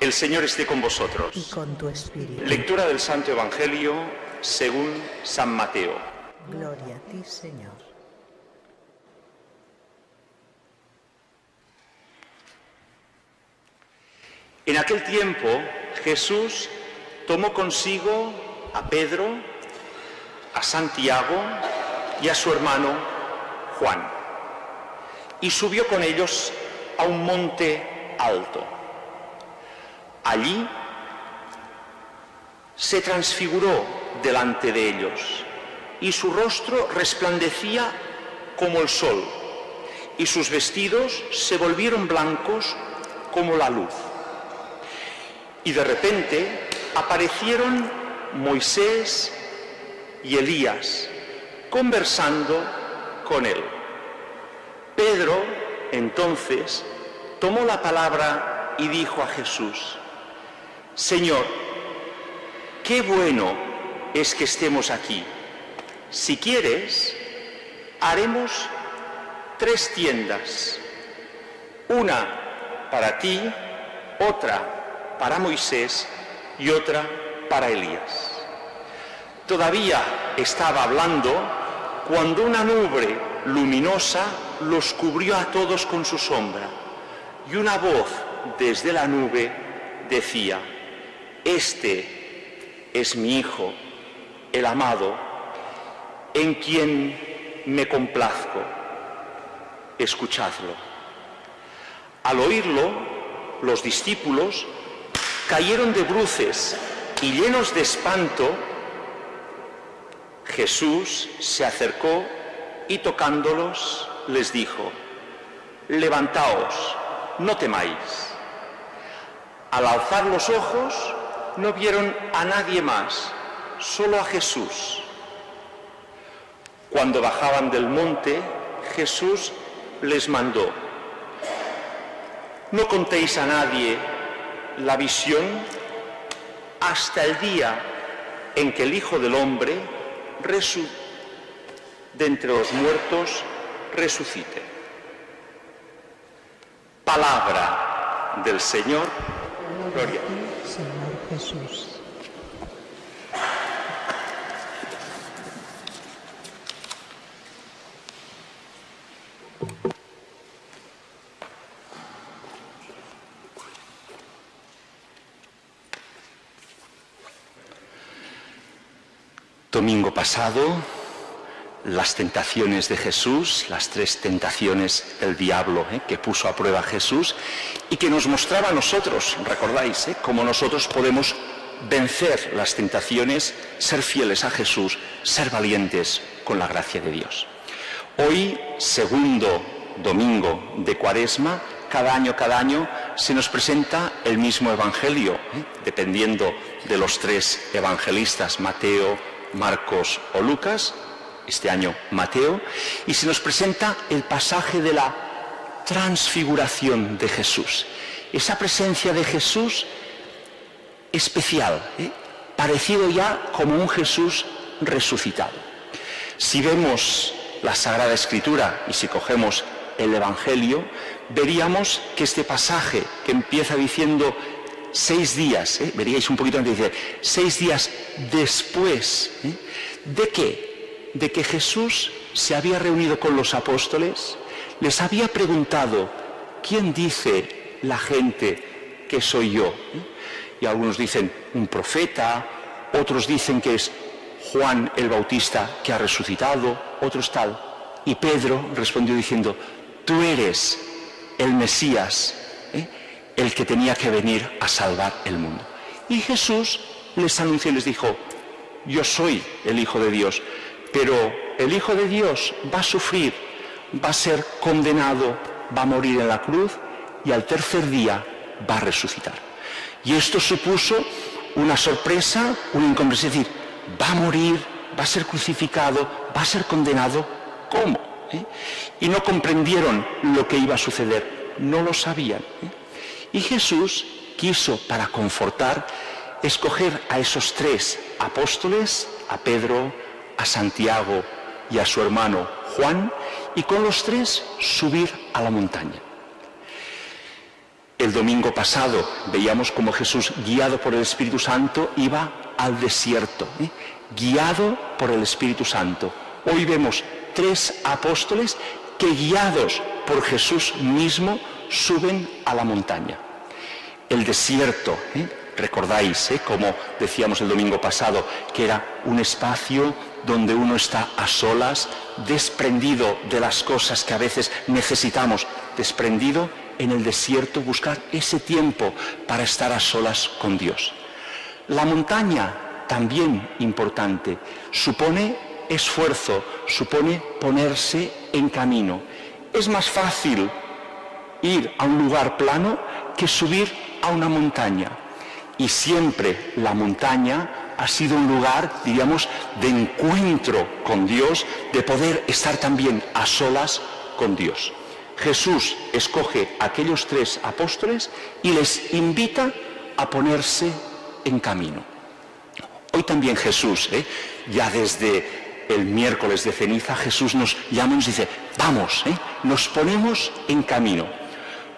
El Señor esté con vosotros. Y con tu espíritu. Lectura del Santo Evangelio según San Mateo. Gloria a ti, Señor. En aquel tiempo Jesús tomó consigo a Pedro, a Santiago y a su hermano Juan, y subió con ellos a un monte alto. Allí se transfiguró delante de ellos, y su rostro resplandecía como el sol, y sus vestidos se volvieron blancos como la luz. Y de repente aparecieron Moisés y Elías conversando con él. Pedro, entonces, tomó la palabra y dijo a Jesús: Señor, qué bueno es que estemos aquí. Si quieres, haremos 3 tiendas, una para ti, otra para Moisés y otra para Elías. Todavía estaba hablando cuando una nube luminosa los cubrió a todos con su sombra, y una voz desde la nube decía: Este es mi Hijo, el amado, en quien me complazco. Escuchadlo. Al oírlo, los discípulos cayeron de bruces y, llenos de espanto, Jesús se acercó y, tocándolos, les dijo: Levantaos, no temáis. Al alzar los ojos, no vieron a nadie más, solo a Jesús. Cuando bajaban del monte, Jesús les mandó: No contéis a nadie la visión hasta el día en que el Hijo del Hombre de entre los muertos resucite. Palabra del Señor. Gloria a ti, Señor Jesús. Domingo pasado, las tentaciones de Jesús, las 3 tentaciones del diablo que puso a prueba a Jesús y que nos mostraba a nosotros, recordáis, cómo nosotros podemos vencer las tentaciones, ser fieles a Jesús, ser valientes con la gracia de Dios. Hoy, segundo domingo de Cuaresma, cada año se nos presenta el mismo Evangelio, dependiendo de los 3 evangelistas, Mateo, Marcos o Lucas, este año Mateo, y se nos presenta el pasaje de la transfiguración de Jesús, esa presencia de Jesús especial, parecido ya como un Jesús resucitado. Si vemos la Sagrada Escritura y si cogemos el Evangelio, veríamos que este pasaje que empieza diciendo 6 días, veríais un poquito antes, dice 6 días después, ¿de qué? De que Jesús se había reunido con los apóstoles, les había preguntado: ¿quién dice la gente que soy yo? Y algunos dicen un profeta, otros dicen que es Juan el Bautista que ha resucitado, otros tal. Y Pedro respondió diciendo: tú eres el Mesías, el que tenía que venir a salvar el mundo. Y Jesús les anunció y les dijo: yo soy el Hijo de Dios, pero el Hijo de Dios va a sufrir, va a ser condenado, va a morir en la cruz y al tercer día va a resucitar. Y esto supuso una sorpresa, una incomprensión, es decir, va a morir, va a ser crucificado, va a ser condenado. ¿Cómo? Y no comprendieron lo que iba a suceder, no lo sabían. Y Jesús quiso, para confortar, escoger a esos 3 apóstoles, a Pedro, a Santiago y a su hermano Juan, y con los 3 subir a la montaña. El domingo pasado veíamos cómo Jesús, guiado por el Espíritu Santo, iba al desierto, guiado por el Espíritu Santo. Hoy vemos 3 apóstoles que, guiados por Jesús mismo, suben a la montaña. El desierto, recordáis, como decíamos el domingo pasado, que era un espacio donde uno está a solas, desprendido de las cosas que a veces necesitamos, desprendido. En el desierto buscar ese tiempo para estar a solas con Dios. La montaña, también importante, supone esfuerzo, supone ponerse en camino. Es más fácil ir a un lugar plano que subir a una montaña. Y siempre la montaña ha sido un lugar, diríamos, de encuentro con Dios, de poder estar también a solas con Dios. Jesús escoge a aquellos 3 apóstoles y les invita a ponerse en camino. Hoy también Jesús, ya desde el miércoles de ceniza, Jesús nos llama y nos dice, vamos, nos ponemos en camino.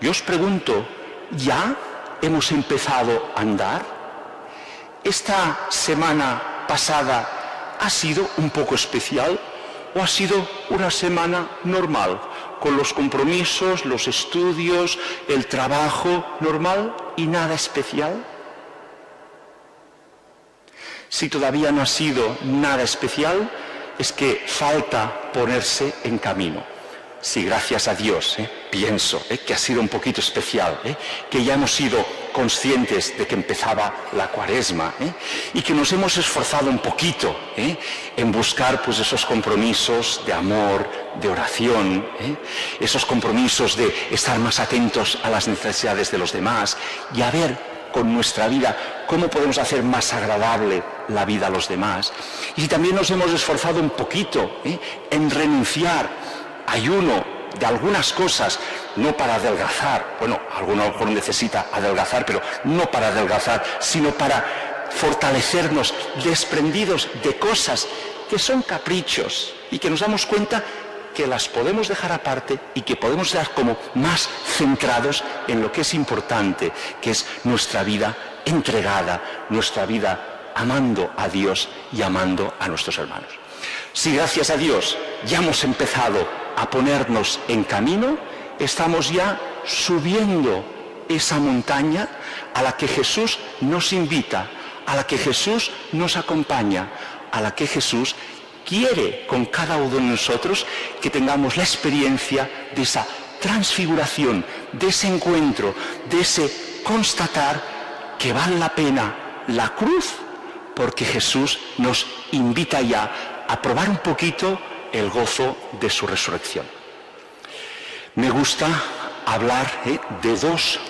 Yo os pregunto, ¿ya hemos empezado a andar? ¿Esta semana pasada ha sido un poco especial o ha sido una semana normal? Con los compromisos, los estudios, el trabajo normal y nada especial. Si todavía no ha sido nada especial, es que falta ponerse en camino. Sí, gracias a Dios, pienso que ha sido un poquito especial, que ya hemos sido conscientes de que empezaba la Cuaresma y que nos hemos esforzado un poquito en buscar pues esos compromisos de amor, de oración, esos compromisos de estar más atentos a las necesidades de los demás y a ver con nuestra vida cómo podemos hacer más agradable la vida a los demás. Y si también nos hemos esforzado un poquito en renunciar ayuno de algunas cosas, no para adelgazar, bueno, alguno a lo mejor necesita adelgazar, pero no para adelgazar, sino para fortalecernos, desprendidos de cosas que son caprichos y que nos damos cuenta que las podemos dejar aparte y que podemos estar como más centrados en lo que es importante, que es nuestra vida entregada, nuestra vida amando a Dios y amando a nuestros hermanos. Si gracias a Dios ya hemos empezado a ponernos en camino, estamos ya subiendo esa montaña a la que Jesús nos invita, a la que Jesús nos acompaña, a la que Jesús quiere con cada uno de nosotros que tengamos la experiencia de esa transfiguración, de ese encuentro, de ese constatar que vale la pena la cruz, porque Jesús nos invita ya a probar un poquito el gozo de su resurrección. Me gusta hablar de 2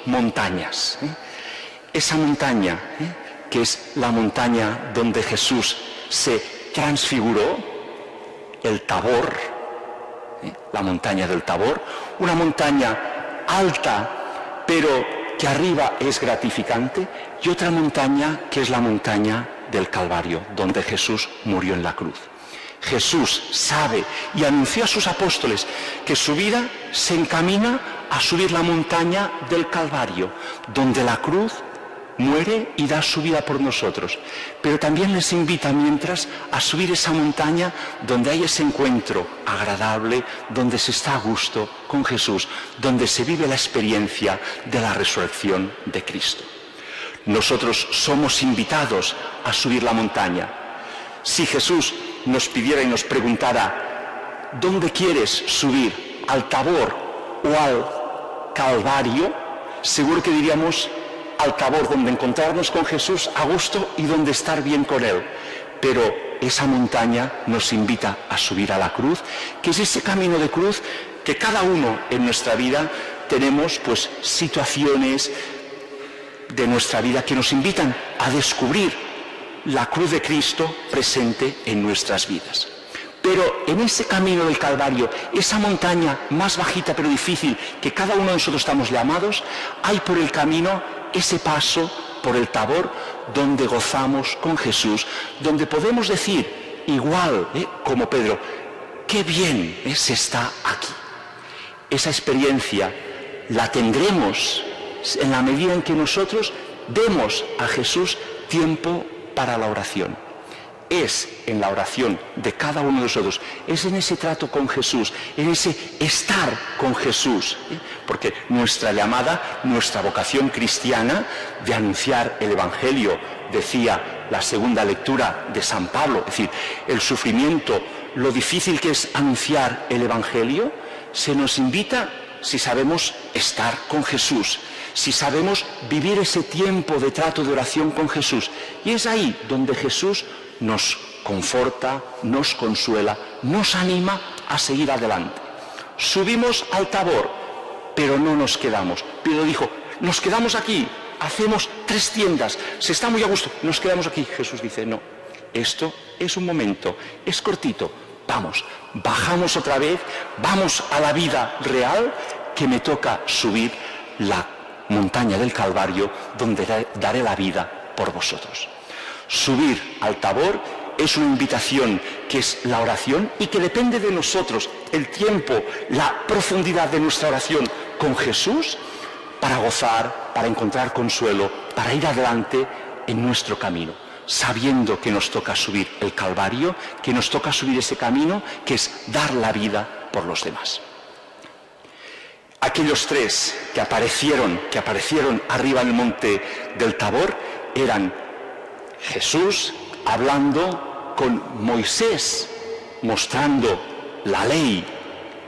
montañas. Esa montaña, que es la montaña donde Jesús se transfiguró, el Tabor, la montaña del Tabor, una montaña alta, pero que arriba es gratificante, y otra montaña que es la montaña del Calvario, donde Jesús murió en la cruz. Jesús sabe y anunció a sus apóstoles que su vida se encamina a subir la montaña del Calvario, donde la cruz muere y da su vida por nosotros. Pero también les invita mientras a subir esa montaña donde hay ese encuentro agradable, donde se está a gusto con Jesús, donde se vive la experiencia de la resurrección de Cristo. Nosotros somos invitados a subir la montaña. Si Jesús nos pidiera y nos preguntara, ¿dónde quieres subir? ¿Al Tabor o al Calvario? Seguro que diríamos al Tabor, donde encontrarnos con Jesús a gusto y donde estar bien con Él. Pero esa montaña nos invita a subir a la cruz, que es ese camino de cruz que cada uno en nuestra vida tenemos pues situaciones de nuestra vida que nos invitan a descubrir la cruz de Cristo presente en nuestras vidas. Pero en ese camino del Calvario, esa montaña más bajita pero difícil que cada uno de nosotros estamos llamados, hay por el camino ese paso por el Tabor donde gozamos con Jesús, donde podemos decir, igual como Pedro, qué bien se está aquí. Esa experiencia la tendremos en la medida en que nosotros demos a Jesús tiempo para la oración. Es en la oración de cada uno de nosotros, es en ese trato con Jesús, en ese estar con Jesús, porque nuestra llamada, nuestra vocación cristiana de anunciar el Evangelio, decía la segunda lectura de San Pablo, es decir, el sufrimiento, lo difícil que es anunciar el Evangelio, se nos invita si sabemos estar con Jesús, si sabemos vivir ese tiempo de trato de oración con Jesús. Y es ahí donde Jesús nos conforta, nos consuela, nos anima a seguir adelante. Subimos al Tabor, pero no nos quedamos. Pedro dijo, nos quedamos aquí, hacemos 3 tiendas, se está muy a gusto, nos quedamos aquí. Jesús dice, no, esto es un momento, es cortito, vamos, bajamos otra vez, vamos a la vida real, que me toca subir la montaña del Calvario, donde daré la vida por vosotros. Subir al Tabor es una invitación que es la oración y que depende de nosotros, el tiempo, la profundidad de nuestra oración con Jesús, para gozar, para encontrar consuelo, para ir adelante en nuestro camino, sabiendo que nos toca subir el Calvario, que nos toca subir ese camino que es dar la vida por los demás. Aquellos 3 que aparecieron arriba en el monte del Tabor eran Jesús hablando con Moisés, mostrando la ley,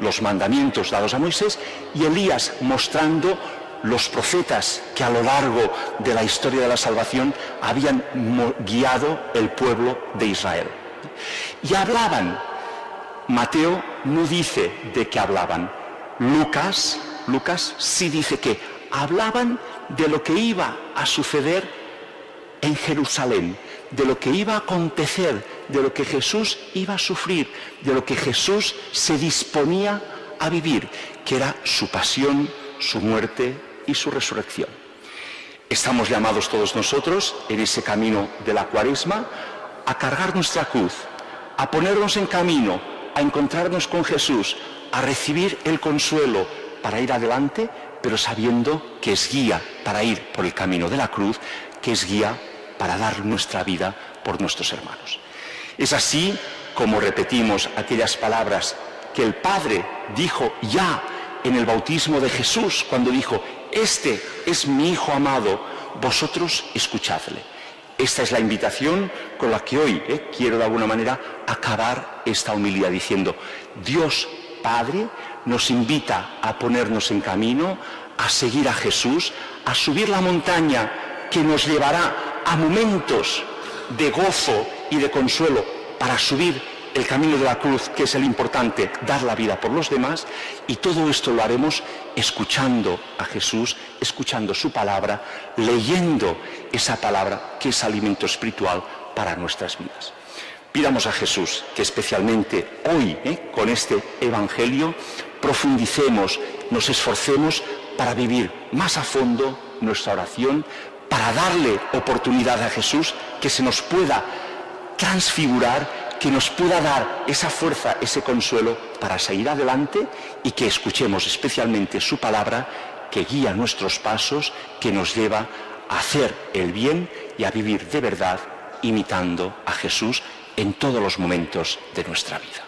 los mandamientos dados a Moisés, y Elías mostrando los profetas que a lo largo de la historia de la salvación habían guiado el pueblo de Israel. Y hablaban. Mateo no dice de qué hablaban. Lucas sí dice que hablaban de lo que iba a suceder en Jerusalén, de lo que iba a acontecer, de lo que Jesús iba a sufrir, de lo que Jesús se disponía a vivir, que era su pasión, su muerte y su resurrección. Estamos llamados todos nosotros, en ese camino de la Cuaresma, a cargar nuestra cruz, a ponernos en camino, a encontrarnos con Jesús, a recibir el consuelo para ir adelante, pero sabiendo que es guía para ir por el camino de la cruz, que es guía para dar nuestra vida por nuestros hermanos. Es así como repetimos aquellas palabras que el Padre dijo ya en el bautismo de Jesús, cuando dijo, este es mi Hijo amado, vosotros escuchadle. Esta es la invitación con la que hoy quiero de alguna manera acabar esta homilía diciendo, Dios Padre nos invita a ponernos en camino, a seguir a Jesús, a subir la montaña que nos llevará a momentos de gozo y de consuelo para subir el camino de la cruz, que es el importante, dar la vida por los demás, y todo esto lo haremos escuchando a Jesús, escuchando su palabra, leyendo esa palabra que es alimento espiritual para nuestras vidas. Pidamos a Jesús que especialmente hoy, con este Evangelio, profundicemos, nos esforcemos para vivir más a fondo nuestra oración, para darle oportunidad a Jesús que se nos pueda transfigurar, que nos pueda dar esa fuerza, ese consuelo para seguir adelante, y que escuchemos especialmente su palabra que guía nuestros pasos, que nos lleva a hacer el bien y a vivir de verdad imitando a Jesús en todos los momentos de nuestra vida.